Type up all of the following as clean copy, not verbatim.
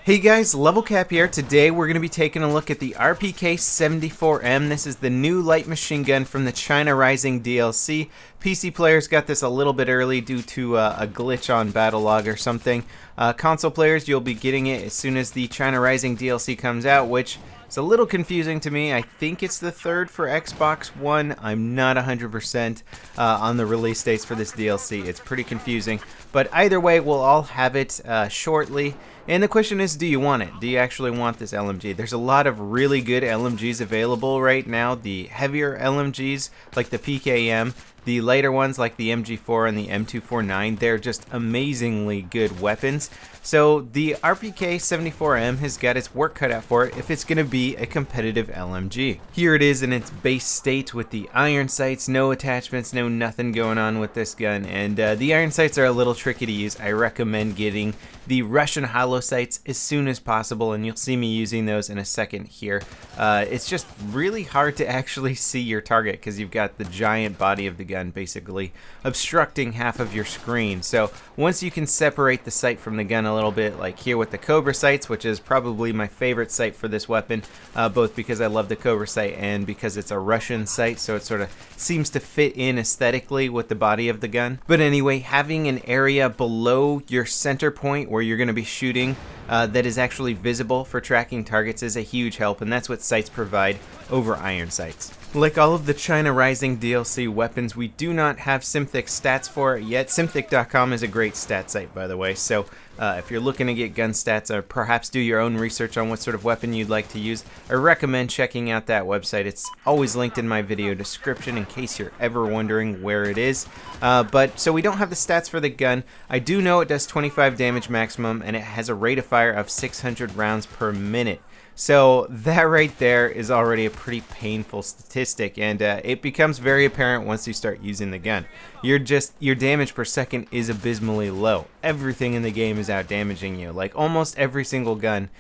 Hey guys, LevelCap here. Today we're going to be taking a look at the RPK-74M. This is the new light machine gun from the China Rising DLC. PC players got this a little bit early due to a glitch on Battlelog or something. Console players, you'll be getting it as soon as the China Rising DLC comes out, which is a little confusing to me. I think it's the 3rd for Xbox One. I'm not 100% on the release dates for this DLC. It's pretty confusing. But either way, we'll all have it shortly. And the question is, do you want it? Do you actually want this LMG? There's a lot of really good LMGs available right now. The heavier LMGs, like the PKM, the lighter ones like the MG4 and the M249, they're just amazingly good weapons. So the RPK-74M has got its work cut out for it if it's going to be a competitive LMG. Here it is in its base state with the iron sights, no attachments, no nothing going on with this gun. And the iron sights are a little tricky to use. I recommend getting the Russian hollow sights as soon as possible, and you'll see me using those in a second here. It's just really hard to actually see your target because you've got the giant body of the gun basically obstructing half of your screen. So once you can separate the sight from the gun a little bit, like here with the Cobra sights, which is probably my favorite sight for this weapon, both because I love the Cobra sight and because it's a Russian sight, so it sort of seems to fit in aesthetically with the body of the gun. But anyway, having an area below your center point where you're going to be shooting that is actually visible for tracking targets is a huge help, and that's what sights provide over iron sights. Like all of the China Rising DLC weapons, we do not have Synthic stats for it yet. Synthic.com is a great stat site, by the way, so if you're looking to get gun stats or perhaps do your own research on what sort of weapon you'd like to use, I recommend checking out that website. It's always linked in my video description in case you're ever wondering where it is. So we don't have the stats for the gun. I do know it does 25 damage maximum, and it has a rate of fire of 600 rounds per minute. So that right there is already a pretty painful statistic, and it becomes very apparent once you start using the gun. Your damage per second is abysmally low. Everything in the game is out damaging you. Like almost every single gun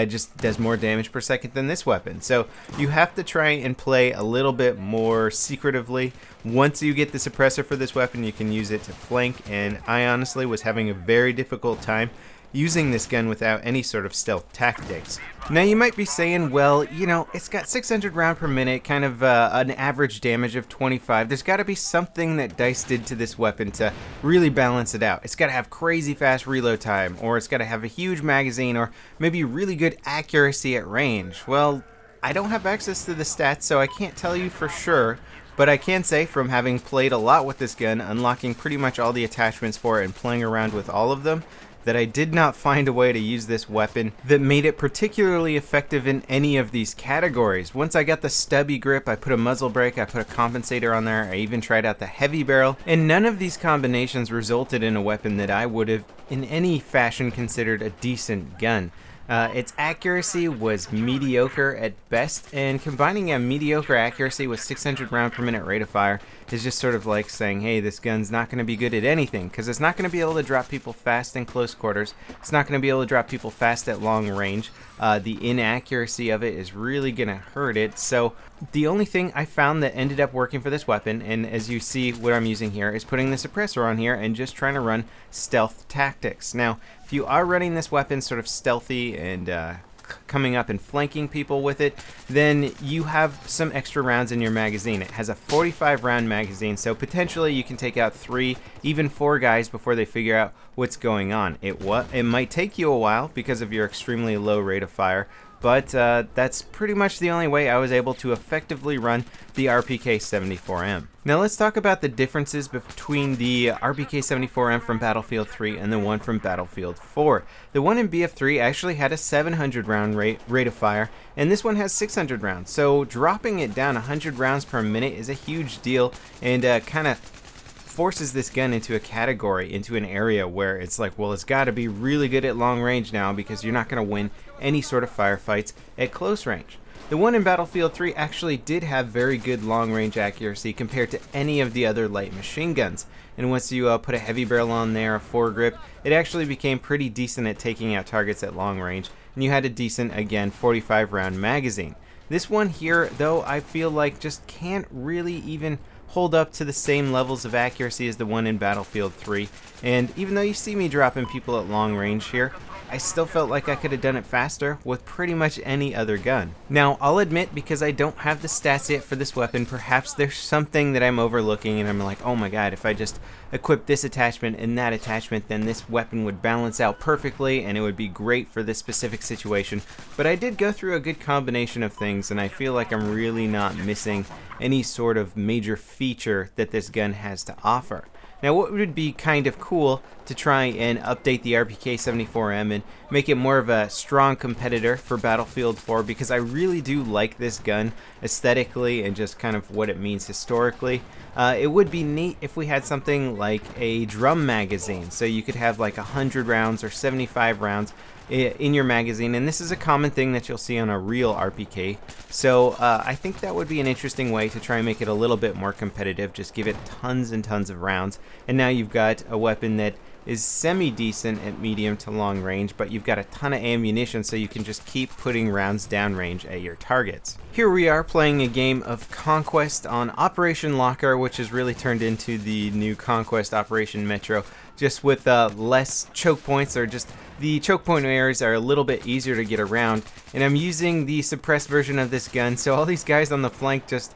just does more damage per second than this weapon. So you have to try and play a little bit more secretively. Once you get the suppressor for this weapon, you can use it to flank, and I honestly was having a very difficult time using this gun without any sort of stealth tactics. Now you might be saying, well, you know, it's got 600 rounds per minute, kind of an average damage of 25. There's got to be something that DICE did to this weapon to really balance it out. It's got to have crazy fast reload time, or it's got to have a huge magazine, or maybe really good accuracy at range. Well, I don't have access to the stats, so I can't tell you for sure. But I can say, from having played a lot with this gun, unlocking pretty much all the attachments for it and playing around with all of them, that I did not find a way to use this weapon that made it particularly effective in any of these categories. Once I got the stubby grip, I put a muzzle brake, I put a compensator on there, I even tried out the heavy barrel, and none of these combinations resulted in a weapon that I would have in any fashion considered a decent gun. Its accuracy was mediocre at best, and combining a mediocre accuracy with 600 round per minute rate of fire is just sort of like saying, hey, this gun's not going to be good at anything, because it's not going to be able to drop people fast in close quarters, it's not going to be able to drop people fast at long range. The inaccuracy of it is really going to hurt it. So the only thing I found that ended up working for this weapon, and as you see what I'm using here, is putting the suppressor on here and just trying to run stealth tactics. Now, if you are running this weapon sort of stealthy and coming up and flanking people with it, then you have some extra rounds in your magazine. It has a 45 round magazine, so potentially you can take out 3, even 4 guys before they figure out what's going on. It might take you a while because of your extremely low rate of fire, but that's pretty much the only way I was able to effectively run the RPK-74M. Now let's talk about the differences between the RPK-74M from Battlefield 3 and the one from Battlefield 4. The one in BF3 actually had a 700 round rate of fire, and this one has 600 rounds. So dropping it down 100 rounds per minute is a huge deal, and kind of forces this gun into a category, into an area where it's like, well, it's got to be really good at long range now, because you're not going to win any sort of firefights at close range. The one in Battlefield 3 actually did have very good long range accuracy compared to any of the other light machine guns, and once you put a heavy barrel on there, a foregrip, it actually became pretty decent at taking out targets at long range, and you had a decent, again, 45 round magazine. This one here, though, I feel like just can't really even hold up to the same levels of accuracy as the one in Battlefield 3, and even though you see me dropping people at long range here, I still felt like I could have done it faster with pretty much any other gun. Now, I'll admit, because I don't have the stats yet for this weapon, perhaps there's something that I'm overlooking and I'm like, oh my god, if I just equip this attachment and that attachment, then this weapon would balance out perfectly and it would be great for this specific situation. But I did go through a good combination of things, and I feel like I'm really not missing any sort of major feature that this gun has to offer. Now, what would be kind of cool to try and update the RPK-74M and make it more of a strong competitor for Battlefield 4, because I really do like this gun aesthetically and just kind of what it means historically. It would be neat if we had something like a drum magazine, so you could have like 100 rounds or 75 rounds in your magazine, and this is a common thing that you'll see on a real RPK. So I think that would be an interesting way to try and make it a little bit more competitive. Just give it tons and tons of rounds, and now you've got a weapon that is semi-decent at medium to long range, but you've got a ton of ammunition, so you can just keep putting rounds downrange at your targets. Here we are playing a game of Conquest on Operation Locker, which has really turned into the new Conquest Operation Metro, just with less choke points, or just the choke point areas are a little bit easier to get around. And I'm using the suppressed version of this gun, so all these guys on the flank just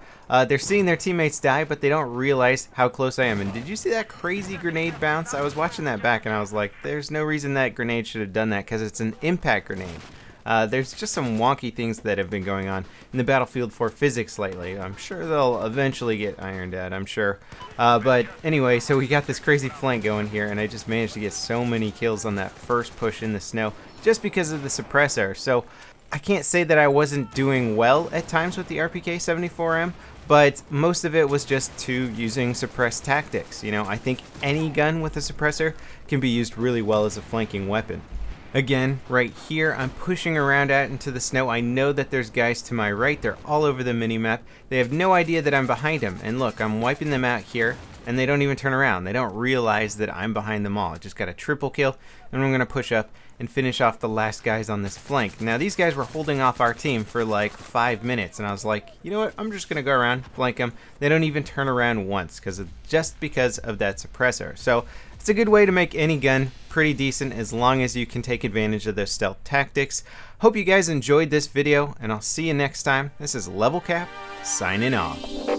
they're seeing their teammates die, but they don't realize how close I am. And did you see that crazy grenade bounce? I was watching that back and I was like, there's no reason that grenade should have done that, because it's an impact grenade. There's just some wonky things that have been going on in the Battlefield 4 physics lately. I'm sure they'll eventually get ironed out, I'm sure. But anyway, so we got this crazy flank going here, and I just managed to get so many kills on that first push in the snow just because of the suppressor. So I can't say that I wasn't doing well at times with the RPK-74M, but most of it was just to using suppressed tactics. You know, I think any gun with a suppressor can be used really well as a flanking weapon. Again, right here, I'm pushing around out into the snow. I know that there's guys to my right. They're all over the minimap. They have no idea that I'm behind them. And look, I'm wiping them out here, and they don't even turn around. They don't realize that I'm behind them all. I just got a triple kill, and I'm going to push up and finish off the last guys on this flank. Now, these guys were holding off our team for like 5 minutes, and I was like, you know what? I'm just going to go around, flank them. They don't even turn around once, just because of that suppressor. So it's a good way to make any gun pretty decent as long as you can take advantage of those stealth tactics. Hope you guys enjoyed this video, and I'll see you next time. This is LevelCap, signing off.